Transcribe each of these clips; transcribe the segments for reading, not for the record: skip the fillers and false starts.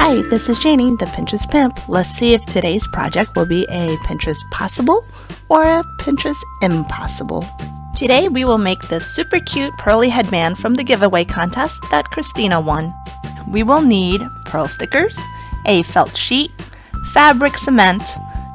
Hi, this is Janie, the Pinterest Pimp. Let's see if today's project will be a Pinterest possible or a Pinterest impossible. Today we will make this super cute pearly headband from the giveaway contest that Christina won. We will need pearl stickers, a felt sheet, fabric cement,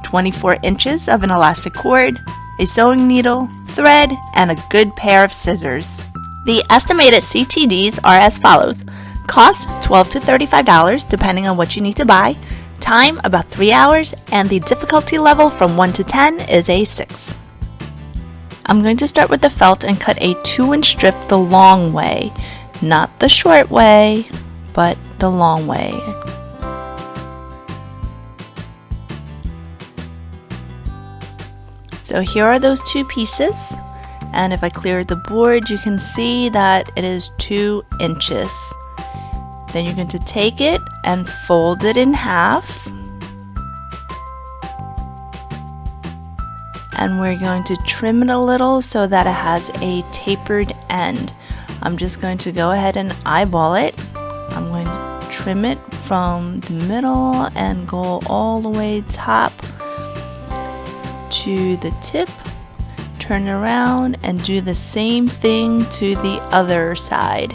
24 inches of an elastic cord, a sewing needle, thread, and a good pair of scissors. The estimated CTDs are as follows. Cost $12 to $35 depending on what you need to buy. Time about 3 hours, and the difficulty level from 1 to 10 is a 6. I'm going to start with the felt and cut a 2-inch strip the long way, not the short way, but the long way. So here are those two pieces, and if I clear the board you can see that it is 2 inches. Then you're going to take it and fold it in half, and we're going to trim it a little so that it has a tapered end. I'm just going to go ahead and eyeball it. I'm going to trim it from the middle and go all the way top to the tip, turn it around and do the same thing to the other side.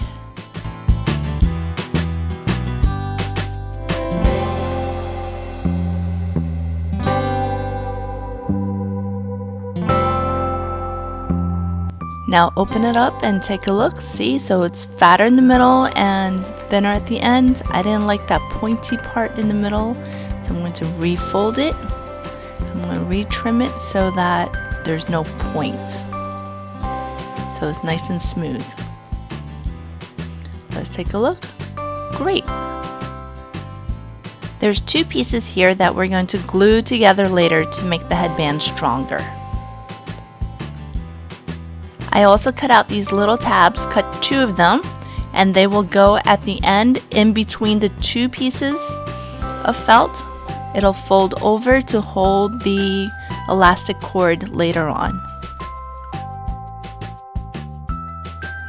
Now open it up and take a look. See, so it's fatter in the middle and thinner at the end. I didn't like that pointy part in the middle, so I'm going to refold it. I'm going to retrim it so that there's no point, so it's nice and smooth. Let's take a look. Great. There's two pieces here that we're going to glue together later to make the headband stronger. I also cut out these little tabs, cut 2 of them, and they will go at the end in between the 2 pieces of felt. It'll fold over to hold the elastic cord later on.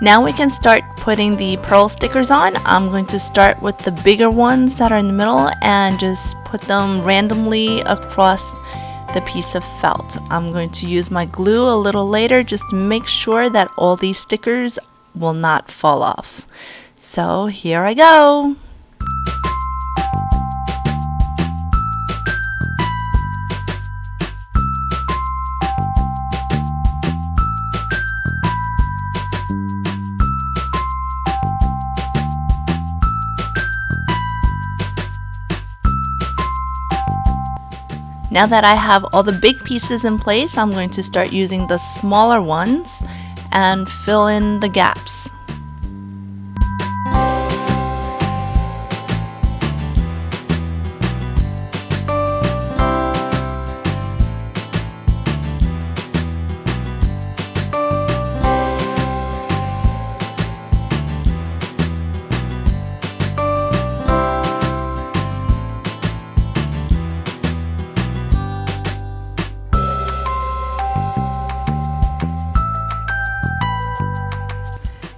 Now we can start putting the pearl stickers on. I'm going to start with the bigger ones that are in the middle and just put them randomly across the piece of felt. I'm going to use my glue a little later just to make sure that all these stickers will not fall off. So here I go. Now that I have all the big pieces in place, I'm going to start using the smaller ones and fill in the gaps.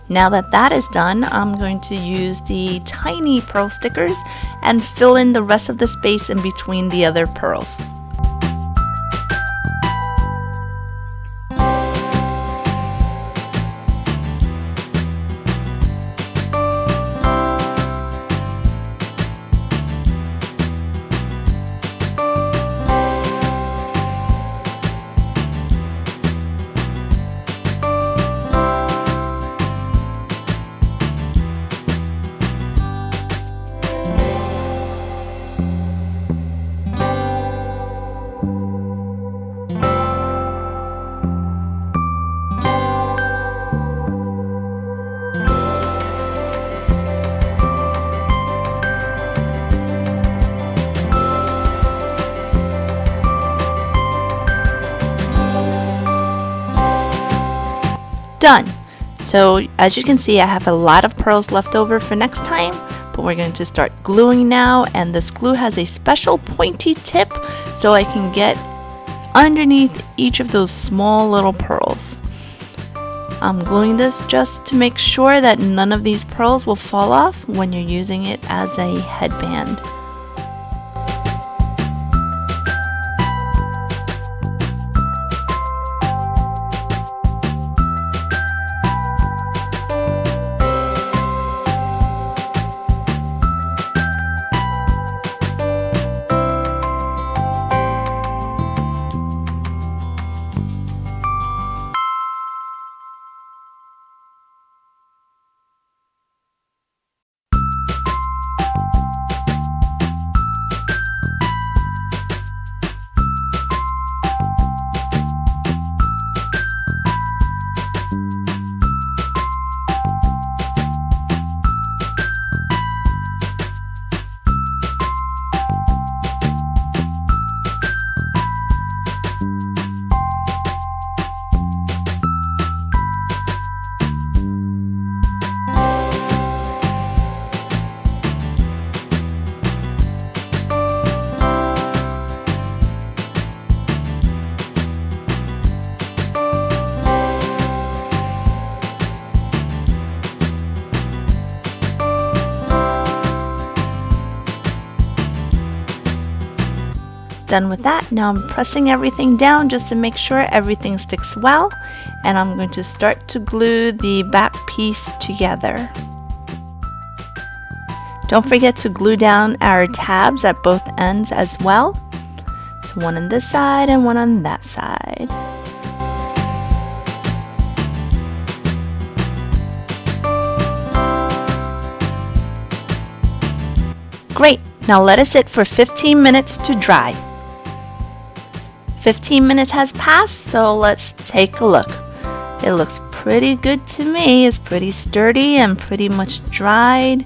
Now that that is done, I'm going to use the tiny pearl stickers and fill in the rest of the space in between the other pearls. Done. So as you can see, I have a lot of pearls left over for next time, but we're going to start gluing now, and this glue has a special pointy tip so I can get underneath each of those small little pearls. I'm gluing this just to make sure that none of these pearls will fall off when you're using it as a headband. Done with that, now I'm pressing everything down just to make sure everything sticks well, and I'm going to start to glue the back piece together. Don't forget to glue down our tabs at both ends as well. So one on this side and one on that side. Great, now let it sit for 15 minutes to dry. 15 minutes has passed, so let's take a look. It looks pretty good to me. It's pretty sturdy and pretty much dried,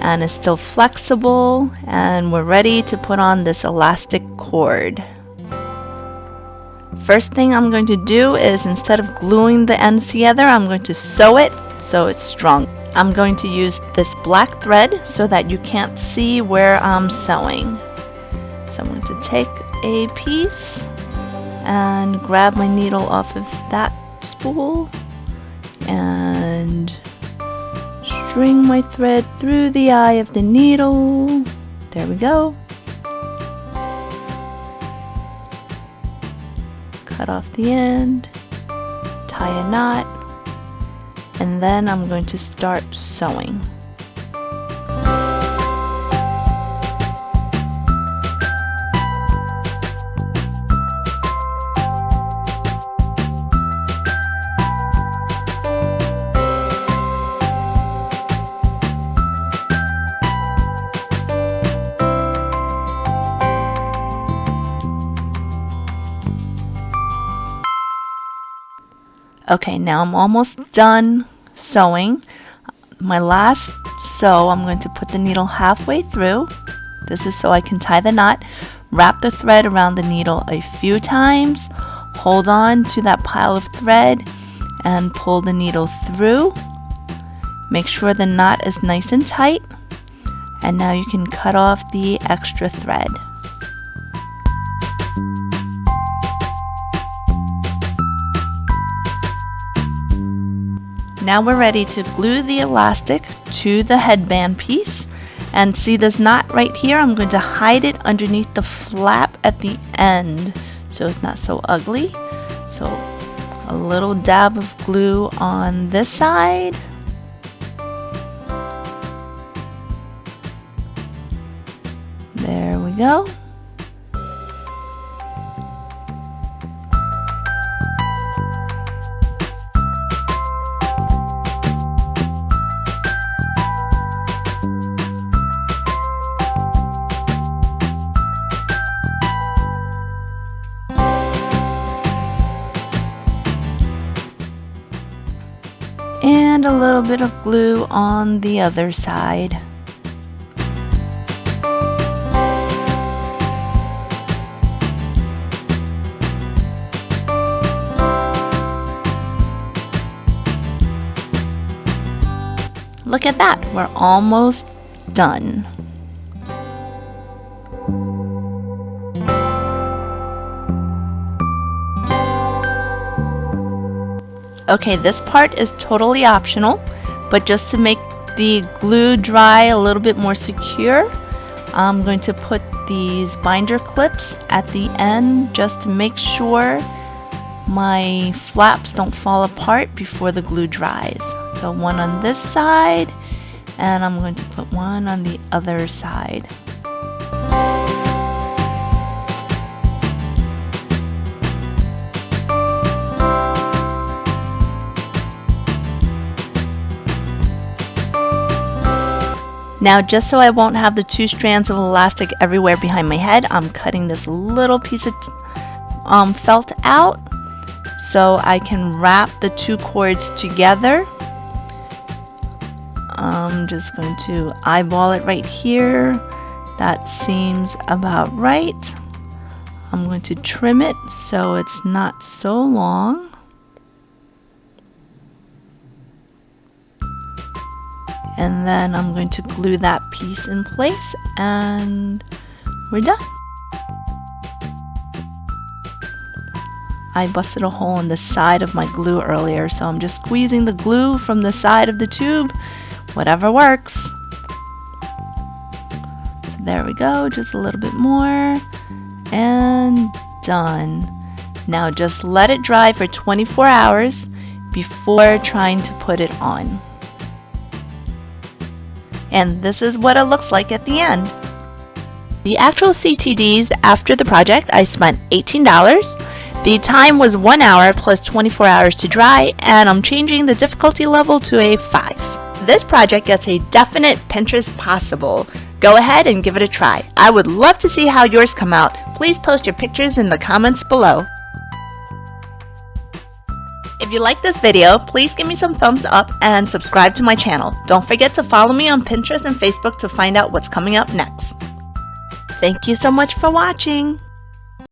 and it's still flexible, and we're ready to put on this elastic cord. First thing I'm going to do is, instead of gluing the ends together, I'm going to sew it so it's strong. I'm going to use this black thread so that you can't see where I'm sewing. So I'm going to take a piece and grab my needle off of that spool and string my thread through the eye of the needle. There we go. Cut off the end, tie a knot, and then I'm going to start sewing. Okay, now I'm almost done sewing. My last sew, I'm going to put the needle halfway through. This is so I can tie the knot. Wrap the thread around the needle a few times. Hold on to that pile of thread and pull the needle through. Make sure the knot is nice and tight. And now you can cut off the extra thread. Now we're ready to glue the elastic to the headband piece. And see this knot right here? I'm going to hide it underneath the flap at the end so it's not so ugly. So a little dab of glue on this side. There we go. And a little bit of glue on the other side. Look at that, we're almost done. Okay, this part is totally optional, but just to make the glue dry a little bit more secure, I'm going to put these binder clips at the end just to make sure my flaps don't fall apart before the glue dries. So one on this side, and I'm going to put one on the other side. Now, just so I won't have the two strands of elastic everywhere behind my head, I'm cutting this little piece of felt out so I can wrap the two cords together. I'm just going to eyeball it right here. That seems about right. I'm going to trim it so it's not so long. And then I'm going to glue that piece in place, and we're done. I busted a hole in the side of my glue earlier, so I'm just squeezing the glue from the side of the tube, whatever works. So there we go, just a little bit more, and done. Now just let it dry for 24 hours before trying to put it on. And this is what it looks like at the end. The actual CTDs after the project, I spent $18. The time was 1 hour plus 24 hours to dry, and I'm changing the difficulty level to a 5. This project gets a definite Pinterest possible. Go ahead and give it a try. I would love to see how yours come out. Please post your pictures in the comments below. If you like this video, please give me some thumbs up and subscribe to my channel. Don't forget to follow me on Pinterest and Facebook to find out what's coming up next. Thank you so much for watching.